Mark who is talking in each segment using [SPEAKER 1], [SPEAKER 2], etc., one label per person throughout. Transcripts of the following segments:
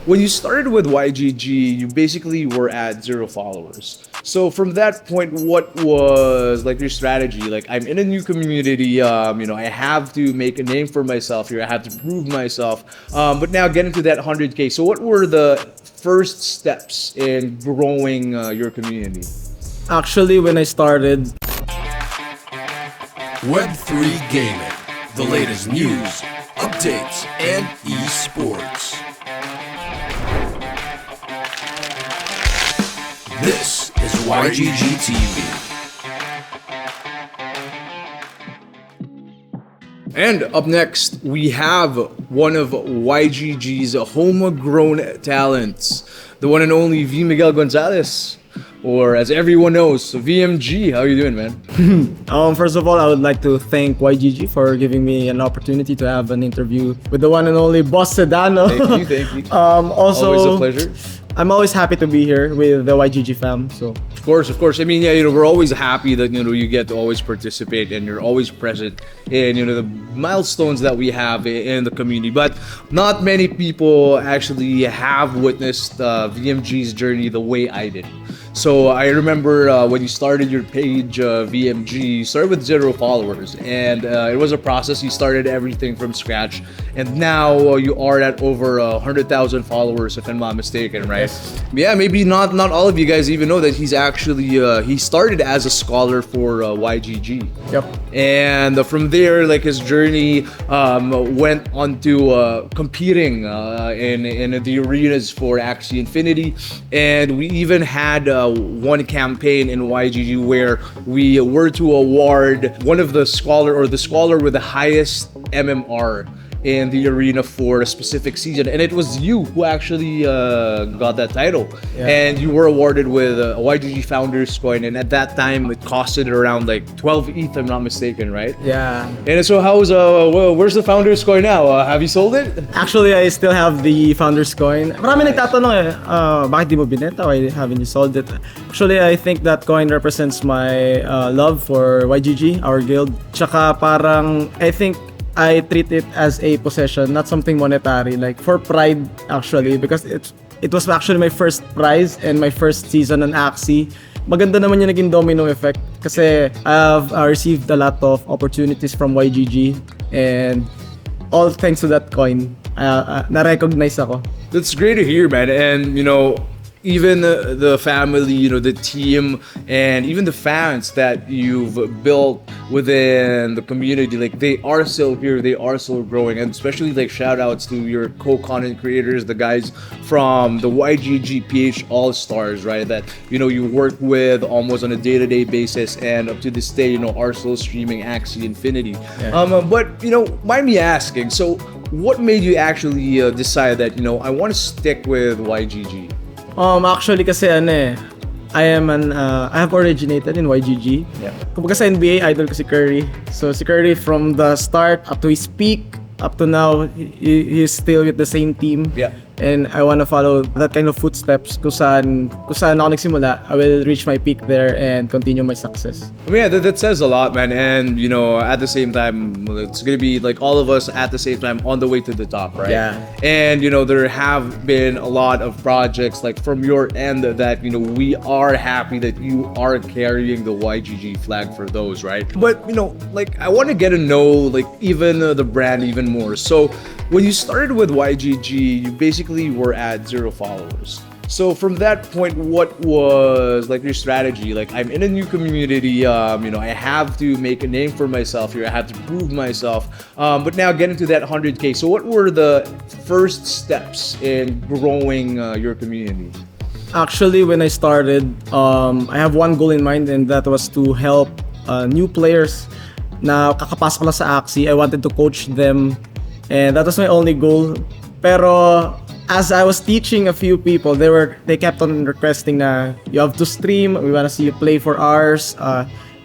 [SPEAKER 1] when you started with YGG, you basically were at 0 followers. So from that point, what was like your strategy? Like, I'm in a new community, I have to make a name for myself here. I have to prove myself. But now getting to that 100K. So what were the first steps in growing your community?
[SPEAKER 2] Actually, when I started,
[SPEAKER 3] Web3 Gaming, the latest news, updates, and esports. This is YGG TV.
[SPEAKER 1] And up next, we have one of YGG's homegrown talents, the one and only Vmiguel Gonzales, or as everyone knows, VMG. How are you doing, man?
[SPEAKER 2] first of all, I would like to thank YGG for giving me an opportunity to have an interview with the one and only Boss Sedano.
[SPEAKER 1] Thank you.
[SPEAKER 2] Also,
[SPEAKER 1] always a pleasure.
[SPEAKER 2] I'm always happy to be here with the YGG fam. So
[SPEAKER 1] Of course. I mean, yeah, we're always happy that you get to always participate and you're always present in the milestones that we have in the community. But not many people actually have witnessed VMG's journey the way I did. So I remember when you started your page, VMG, you started with 0 followers, and it was a process. You started everything from scratch, and now you are at over 100,000 followers, if I'm not mistaken, right?
[SPEAKER 2] Yes.
[SPEAKER 1] Yeah, maybe not all of you guys even know that he's actually he started as a scholar for YGG.
[SPEAKER 2] Yep.
[SPEAKER 1] And from there, like, his journey went on to competing in the arenas for Axie Infinity, and we even had one campaign in YGG where we were to award one of the scholar with the highest MMR in the arena for a specific season, and it was you who actually got that title.
[SPEAKER 2] Yeah.
[SPEAKER 1] And you were awarded with a YGG Founders coin, and at that time it costed around like 12 ETH, I'm not mistaken, right?
[SPEAKER 2] yeah.
[SPEAKER 1] And so where's the Founders coin now? Have you sold it?
[SPEAKER 2] Actually, I still have the Founders coin. Marami nagtatanong bakit di mo binenta? Why haven't you sold it? Actually, I think that coin represents my love for YGG, our guild. Tsaka parang, I think I treat it as a possession, not something monetary, like for pride actually, because it was actually my first prize and my first season on Axie. Maganda naman yung naging domino effect kasi I've received a lot of opportunities from YGG, and all thanks to that coin, na-recognize ako.
[SPEAKER 1] That's great to hear, man. And even the family, the team, and even the fans that you've built within the community, like, they are still here, they are still growing. And especially, like, shout outs to your co-content creators, the guys from the YGG PH All-Stars, right, that you work with almost on a day-to-day basis, and up to this day are still streaming Axie Infinity.
[SPEAKER 2] Yeah.
[SPEAKER 1] But mind me asking, so what made you actually decide that I want to stick with YGG?
[SPEAKER 2] Actually kasi I have originated in YGG.
[SPEAKER 1] Yeah.
[SPEAKER 2] Kumbaga sa NBA, idol ko si Curry. So si Curry from the start up to his peak, up to now, he's still with the same team.
[SPEAKER 1] Yeah.
[SPEAKER 2] And I want to follow that kind of footsteps. Kung saan ako nagsimula, I will reach my peak there and continue my success.
[SPEAKER 1] I mean, yeah, that says a lot, man. And at the same time, it's gonna be like all of us at the same time on the way to the top, right?
[SPEAKER 2] Yeah.
[SPEAKER 1] And there have been a lot of projects like from your end that we are happy that you are carrying the YGG flag for those, right? But like, I want to get to know like even the brand even more. So when you started with YGG, you basically were at 0 followers. So from that point, what was like your strategy? Like, I'm in a new community, I have to make a name for myself here. I have to prove myself. But now getting to that 100K. So what were the first steps in growing your community?
[SPEAKER 2] Actually, when I started, I have one goal in mind, and that was to help new players na kakapasok lang sa Axie. I wanted to coach them, and that was my only goal. Pero as I was teaching a few people, they kept on requesting na you have to stream, we wanna see you play for hours,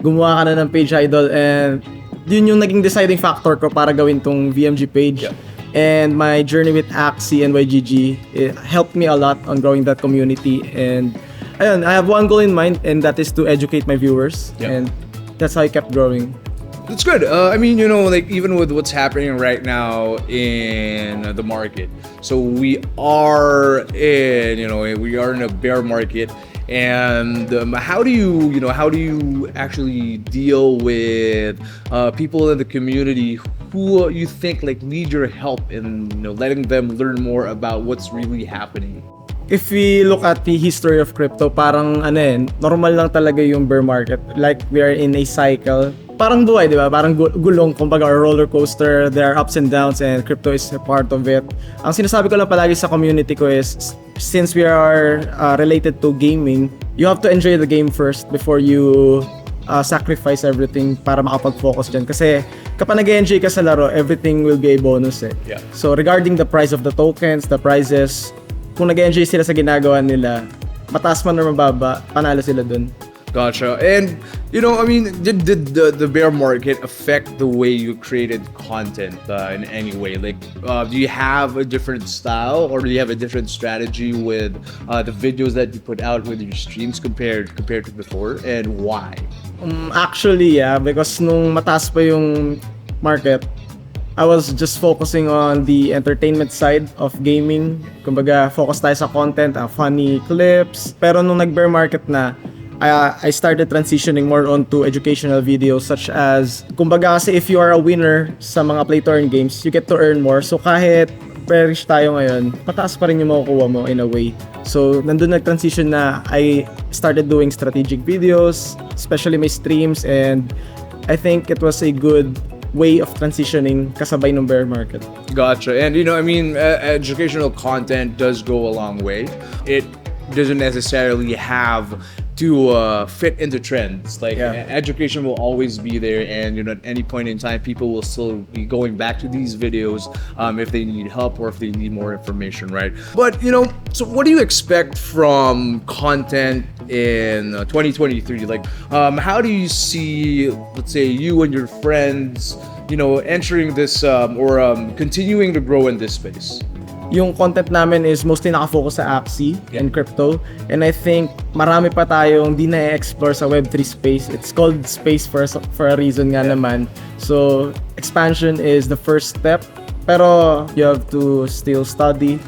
[SPEAKER 2] gumawa ka na ng page idol, and yun yung naging deciding factor ko para gawin tong VMG page.
[SPEAKER 1] Yeah.
[SPEAKER 2] And my journey with Axie and YGG, it helped me a lot on growing that community. And ayun, I have one goal in mind, and that is to educate my viewers.
[SPEAKER 1] Yeah.
[SPEAKER 2] And that's how I kept growing.
[SPEAKER 1] That's good. I mean, like even with what's happening right now in the market, so we are in a bear market, and how do you actually deal with people in the community who you think like need your help in letting them learn more about what's really happening?
[SPEAKER 2] If we look at the history of crypto, parang normal lang talaga yung bear market. Like we are in a cycle. Parang buhay, di ba? Parang gulong, kumbaga, or roller coaster. There are ups and downs and crypto is a part of it. Ang sinasabi ko lang palagi sa community ko is, since we are related to gaming, you have to enjoy the game first before you sacrifice everything para makapag-focus dyan. Kasi kapag nag-enjoy ka sa laro, everything will be a bonus eh.
[SPEAKER 1] Yeah.
[SPEAKER 2] So regarding the price of the tokens, the prizes, kung nag-enjoy sila sa ginagawa nila, mataas man or mababa, panalo sila dun.
[SPEAKER 1] Gotcha. And I mean, did the bear market affect the way you created content in any way? Like, do you have a different style, or do you have a different strategy with the videos that you put out with your streams compared to before, and why?
[SPEAKER 2] Actually, yeah, because nung mataas pa yung market, I was just focusing on the entertainment side of gaming. Kumbaga, focus tayo sa content, funny clips. Pero nung nag-bear market na, I started transitioning more onto educational videos, such as, kumbaga kasi if you are a winner sa mga play-to-earn games, you get to earn more. So kahit perish tayo ngayon, mataas pa rin yung makukuha mo in a way. So nandun nag-transition na I started doing strategic videos, especially my streams, and I think it was a good way of transitioning kasabay ng bear market.
[SPEAKER 1] Gotcha. And I mean, educational content does go a long way. It doesn't necessarily have to fit into trends. Like, education will always be there, and at any point in time, people will still be going back to these videos if they need help or if they need more information, right? But so what do you expect from content in 2023? Like, how do you see, let's say, you and your friends entering this or continuing to grow in this space?
[SPEAKER 2] Yung content namin is mostly nakafocus sa Axie and crypto, and I think marami pa tayong di na-explore sa Web3 space. It's called space for a reason nga naman. So expansion is the first step, pero you have to still study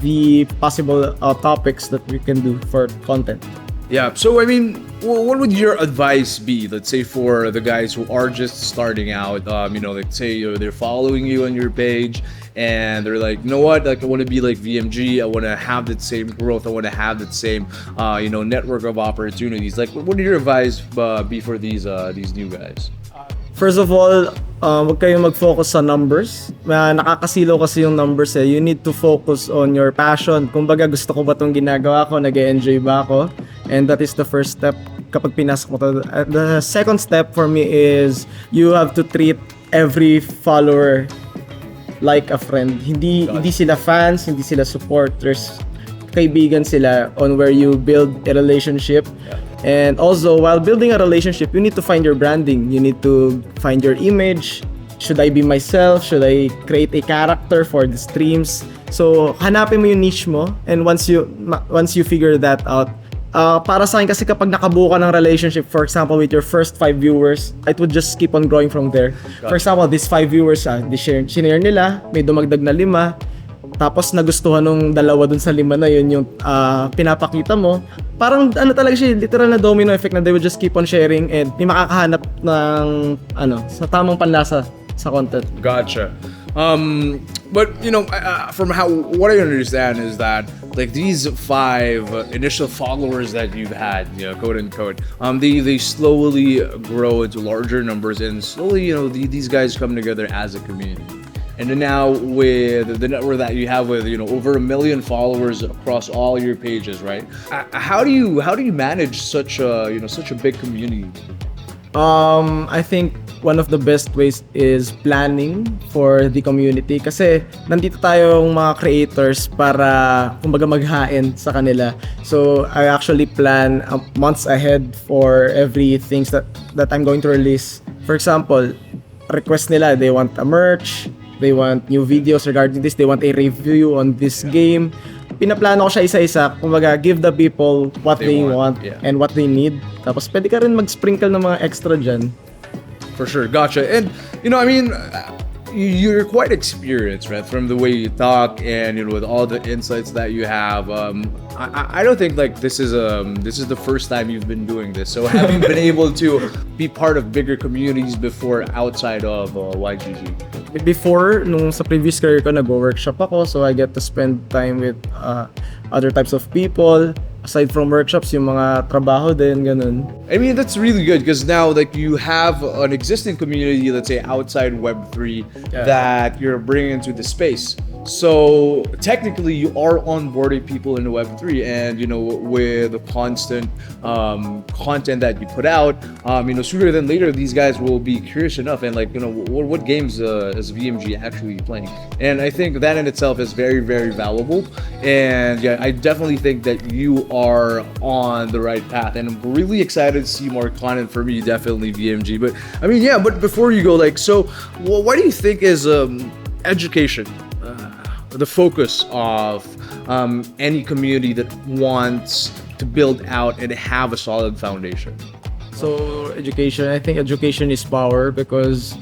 [SPEAKER 2] the possible topics that we can do for content.
[SPEAKER 1] Yeah, so I mean, what would your advice be, let's say, for the guys who are just starting out? Let's say they're following you on your page and they're like, you know what, like I want to be like VMG, I want to have that same growth, I want to have that same network of opportunities. Like, what would your advice be for these new guys?
[SPEAKER 2] First of all, wag kayong mag-focus sa numbers. Nakakasilaw kasi yung numbers eh. You need to focus on your passion. Kumbaga, gusto ko ba itong ginagawa ko? Nag-e-enjoy ba ako? And that is the first step kapag pinasok mo to. The second step for me is you have to treat every follower like a friend. Hindi sila fans, hindi sila supporters. Kaibigan sila on where you build a relationship. And also, while building a relationship, you need to find your branding. You need to find your image. Should I be myself? Should I create a character for the streams? So, hanapin mo yung niche mo. And once you figure that out, para sa akin kasi kapag nakabuo ka ng relationship, for example, with your first 5 viewers, it would just keep on growing from there. For example, these 5 viewers, sinare nila, may dumagdag na 5. Tapos nagustuhan nung 2 dun sa 5 na yun yung pinapakita mo. Parang talaga siya, literal na domino effect na they would just keep on sharing and may makakahanap ng sa tamang panlasa sa content.
[SPEAKER 1] Gotcha. But from what I understand is that like these 5 initial followers that you've had, quote unquote, they slowly grow into larger numbers, and slowly these guys come together as a community. And then now with the network that you have with over 1 million followers across all your pages, right? How do you manage such a big community?
[SPEAKER 2] I think one of the best ways is planning for the community, kasi nandito tayong mga creators para kumbaga maghain sa kanila. So I actually plan months ahead for every things that I'm going to release. For example, request nila, they want a merch, they want new videos regarding this, they want a review on this game. Pinaplano ko siya isa-isa, kumbaga give the people what they want and what they need. Tapos pwede ka rin mag-sprinkle ng mga extra dyan.
[SPEAKER 1] For sure, gotcha. And I mean, you're quite experienced, right? From the way you talk and with all the insights that you have. I don't think like this is the first time you've been doing this. So have you been able to be part of bigger communities before outside of YGG?
[SPEAKER 2] Before, nung sa previous career ko, nag-workshop ako, so I get to spend time with other types of people. Aside from workshops, yung mga trabaho din, ganun.
[SPEAKER 1] I mean, that's really good because now like you have an existing community, let's say outside Web3, that you're bringing into the space. So technically, you are onboarding people into Web3, and with the constant content that you put out, sooner than later, these guys will be curious enough and like what games is VMG actually playing, and I think that in itself is very, very valuable. And yeah, I definitely think that you are on the right path, and I'm really excited to see more content from you, definitely VMG. But I mean, yeah, but before you go, like, so what do you think is education? The focus of any community that wants to build out and have a solid foundation.
[SPEAKER 2] So education, I think education is power, because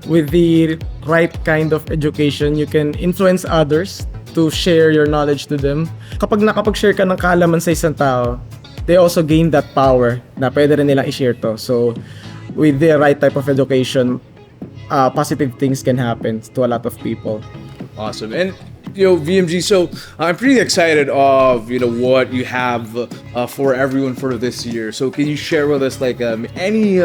[SPEAKER 2] with the right kind of education, you can influence others to share your knowledge to them. Kapag nakapag-share ka ng kaalaman sa isang tao, they also gain that power na pwede rin nilang i-share to. So with the right type of education, positive things can happen to a lot of people.
[SPEAKER 1] Awesome. And VMG, so I'm pretty excited of what you have for everyone for this year. So can you share with us like any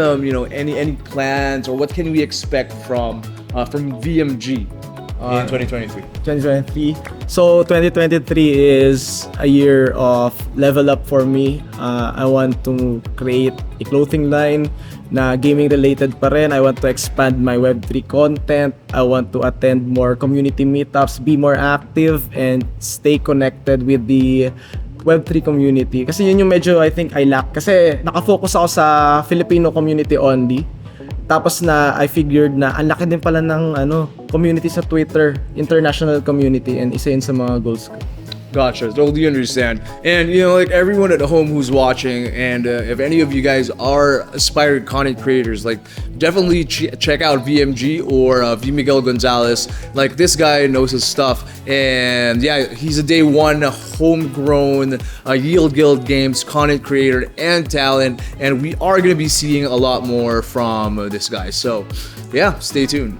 [SPEAKER 1] plans, or what can we expect from VMG in 2023?
[SPEAKER 2] 2023. So 2023 is a year of level up for me. I want to create a clothing line na gaming related pa rin. I want to expand my Web3 content. I want to attend more community meetups, be more active, and stay connected with the Web3 community. Kasi yun yung medyo I think I lack. Kasi nakafocus ako sa Filipino community only. Tapos na I figured na ang laki din pala ng community sa Twitter, international community, and isa yun sa mga goals ko.
[SPEAKER 1] Gotcha, totally understand. And like everyone at home who's watching, and if any of you guys are aspiring content creators, like definitely check out VMG or Vmiguel Gonzales. Like this guy knows his stuff, and yeah, he's a day one homegrown Yield Guild Games content creator and talent, and we are gonna be seeing a lot more from this guy. So yeah, stay tuned.